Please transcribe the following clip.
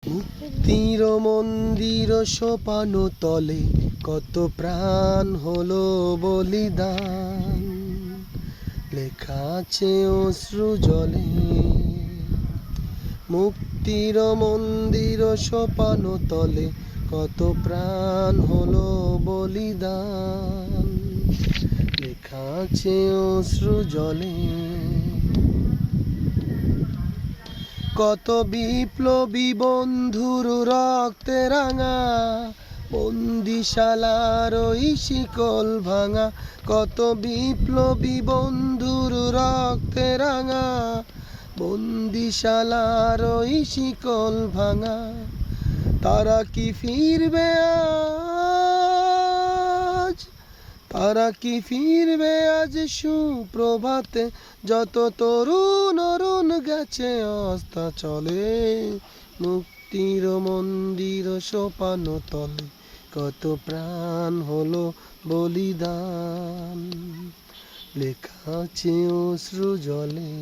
মুক্তির মন্দির সোপান তলে কত প্রাণ হলো বলিদান, লেখা আছে অশ্রু জলে। মুক্তির মন্দির সোপান তলে কত প্রাণ হলো বলিদান, লেখা আছে অশ্রু জলে। কত বিপ্লবী বন্ধুর রক্তে রাঙা বন্দিশালার ওই শিকল ভাঙা, কত বিপ্লবী বন্ধুর রক্তে রাঙা বন্দিশালার ওই শিকল ভাঙা। তারা কি ফিরবে আজ, তারা কি ফিরবে আজ সুপ্রভাতে, যত তরুণ অরুণ গেছে অস্তাচলে। মুক্তির মন্দির সোপান তলে কত প্রাণ হলো বলিদান, লেখা আছে অশ্রু জলে।